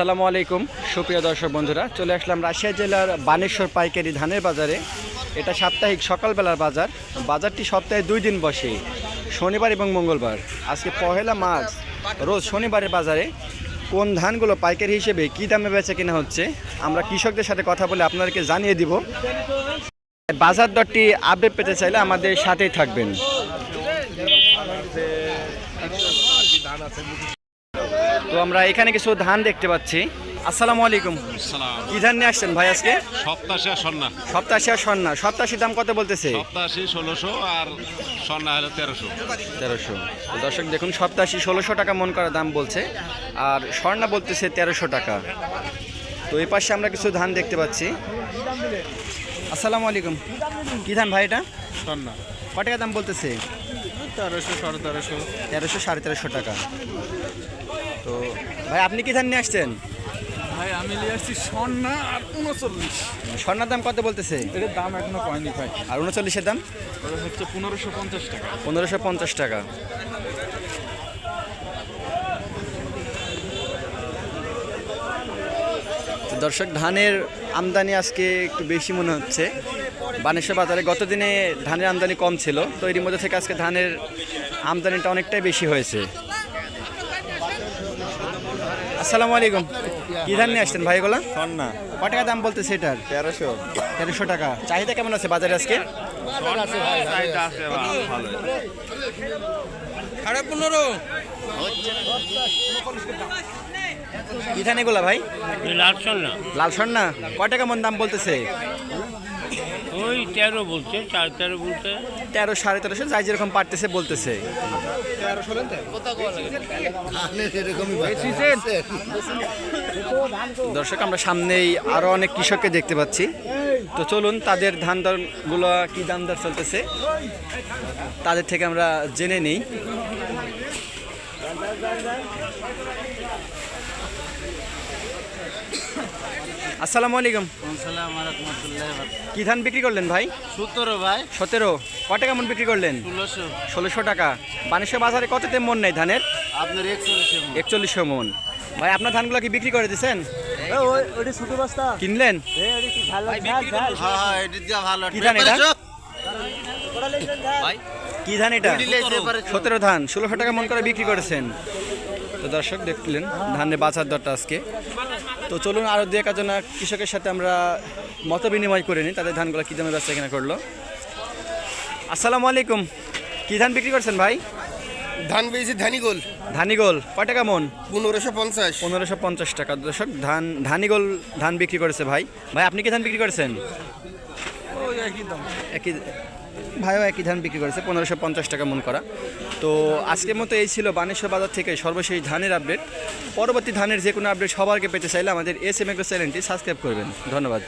আসসালামু আলাইকুম সুপ্রিয় দর্শক বন্ধুরা, চলে আসলাম রাজশাহী জেলার বানেশ্বর পাইকারি ধানের বাজারে। এটা সাপ্তাহিক সকালবেলার বাজার। বাজারটি সপ্তাহে 2 দিন বসে, শনিবার এবং মঙ্গলবার। আজকে পহেলা মার্চ, রোজ শনিবারের বাজারে কোন ধানগুলো পাইকারি হিসেবে কী দামে বেচা কেনা হচ্ছে আমরা কৃষকদের সাথে কথা বলে আপনাদেরকে জানিয়ে দিব। বাজার দরটি আপডেট পেতে চাইলে আমাদের সাথেই থাকবেন। তো আমরা এখানে কিছু ধান দেখতে পাচ্ছি। আসসালামু আলাইকুম। কি ধান নিয়ে আসছেন ভাই আজকে? সপ্তাশি আর স্বর্ণা। সপ্তাশি দাম কত বলতেছে? 1600 আর স্বর্ণা হলো 1300। তো দর্শক দেখুন, সপ্তাশি 1600 টাকা মন করা দাম বলছে, আর স্বর্ণা বলতেছে 1300 টাকা। তো এই পাশে আমরা কিছু ধান দেখতে পাচ্ছি। আসসালামু আলাইকুম। কি ধান ভাই এটা? স্বর্ণা। কত টাকা দাম বলতেছে? 1300 1350। 1300 1350 টাকা। তো ভাই আপনি কি ধান নিয়ে আসছেন? ভাই আমি নিয়ে আসছি স্বর্ণা আর 39। স্বর্ণার দাম কত বলতেছে? এর দাম এখনো কয়নি ভাই। আর 39-এর দাম? ওটা হচ্ছে 1550 টাকা। 1550 টাকা। তো দর্শক, ধানের আমদানি আজকে একটু বেশি মনে হচ্ছে বানেশ্বর বাজারে। গত দিনে ধানের আমদানি কম ছিল, তো এর মধ্যে থেকে আজকে ধানের আমদানিটা অনেকটাই বেশি হয়েছে। আসসালামু আলাইকুম। কি ধান নিয়ে আসছেন ভাই এগুলো? স্বর্ণা। কত টাকা দাম বলতেছে এটার? 1300 টাকা। চাহিদা কেমন আছে বাজারে আজকে? কি ধান এগুলা ভাই? লাল স্বর্ণা। কত টাকা মন দাম বলতেছে? ওই 13 বলছে, 13.5 বলছে। 1300 1350, যাই যেরকম পারতেছে বলতেছে। দর্শক, আমরা সামনেই আরো অনেক কৃষককে দেখতে পাচ্ছি। তো চলুন তাদের ধান দরগুলো কি দাম দর চলতেছে তাদের থেকে আমরা জেনে নিই। আসসালামু আলাইকুম। কি ধান বিক্রি করলেন ভাই? 17 ভাই। 17। কত টাকা মন বিক্রি করলেন? 1600 টাকা। বানেশ্বর বাজারে কততে মন নেই ধানের? আপনার 4100 মন। ভাই আপনার ধানগুলো কি বিক্রি করে দিচ্ছেন? কিনলেন? কি ধান এটা? কি ধান এটা? 17 ধান 1600 টাকা মন করে বিক্রি করেছেন। তো দর্শক দেখলেন ধানের বাজার দরটা আজকে। তো চলুন আরও দু একজন কৃষকের সাথে আমরা মত বিনিময় করে নিই, তাদের ধানগুলো কী দামে বেচা কেনা করলো। আসসালামু আলাইকুম। কী ধান বিক্রি করছেন ভাই? ধান পেয়েছি ধানিগোল। ধানিগোল কয় টাকা মন? 1550। 1550 টাকা। দর্শক, ধানিগোল ধান বিক্রি করেছে ভাই। ভাই আপনি কি ধান বিক্রি করেছেন? একই ভাইও একই ধান বিক্রি করেছে, 1550 টাকা মন করা। তো আজকের মতো এই ছিল বানেশ্বর বাজার থেকে সর্বশেষ ধানের আপডেট। পরবর্তী ধানের যে কোনো আপডেট সবার আগে পেতে চাইলে আমাদের এস এম এগ্রো চ্যানেলটি সাবস্ক্রাইব করবেন। ধন্যবাদ।